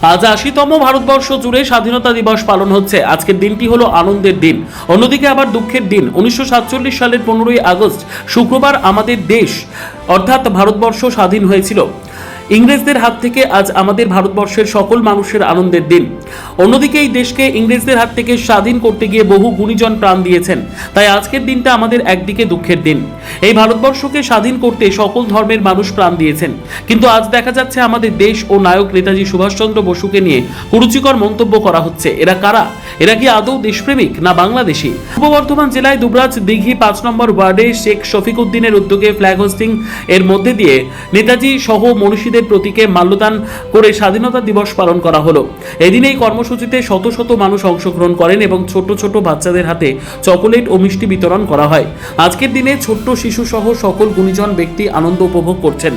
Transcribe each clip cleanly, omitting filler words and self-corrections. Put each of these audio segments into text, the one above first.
আজ ৮০তম ভারতবর্ষ জুড়ে স্বাধীনতা দিবস পালন হচ্ছে। আজকের দিনটি হলো আনন্দের দিন, অন্যদিকে আবার দুঃখের দিন। ১৯৪৭ সালের ১৫ই আগস্ট শুক্রবার আমাদের দেশ অর্থাৎ ভারতবর্ষ স্বাধীন হয়েছিল ইংরেজদের হাত থেকে। আজ আমাদের ভারতবর্ষের সকল মানুষের আনন্দের দিন। অন্যদিকে এই দেশকে ইংরেজদের হাত থেকে স্বাধীন করতে গিয়ে বহু গুণীজন প্রাণ দিয়েছেন, তাই আজকের দিনটা আমাদের একদিকে দুঃখের দিন। এই ভারতবর্ষকে স্বাধীন করতে সকল ধর্মের মানুষ প্রাণ দিয়েছেন, কিন্তু আজ দেখা যাচ্ছে আমাদের দেশ ও নায়ক নেতাজি সুভাষচন্দ্র বসুকে নিয়ে কুরুচিকর মন্তব্য করা হচ্ছে। এরা কারা? এরা কি আদৌ দেশপ্রেমিক না বাংলাদেশি? পূর্ব বর্ধমান জেলায় দুবরাজ দিঘি ৫ নম্বর ওয়ার্ডে শেখ শফিক উদ্দিনের উদ্যোগে ফ্ল্যাগ হোস্টিং এর মধ্যে দিয়ে নেতাজি সহ মনীষীদের প্রতীকে মাল্যদান করে স্বাধীনতা দিবস পালন করা হলো। এদিন এই কর্মসূচিতে শত শত মানুষ অংশগ্রহণ করেন এবং ছোট ছোট বাচ্চাদের হাতে চকোলেট ও মিষ্টি বিতরণ করা হয়। আজকের দিনে ছোট্ট শিশু সহ সকল গুণীজন ব্যক্তি আনন্দ উপভোগ করছেন।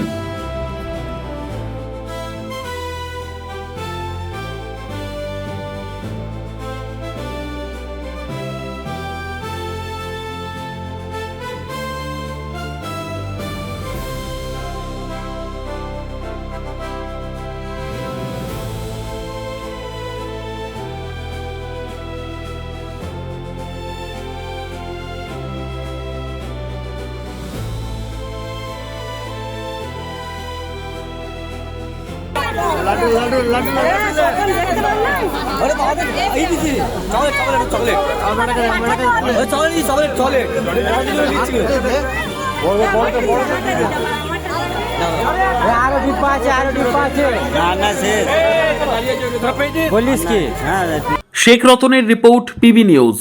বলিস কি? শেখ রতনের রিপোর্ট, পিবি নিউজ।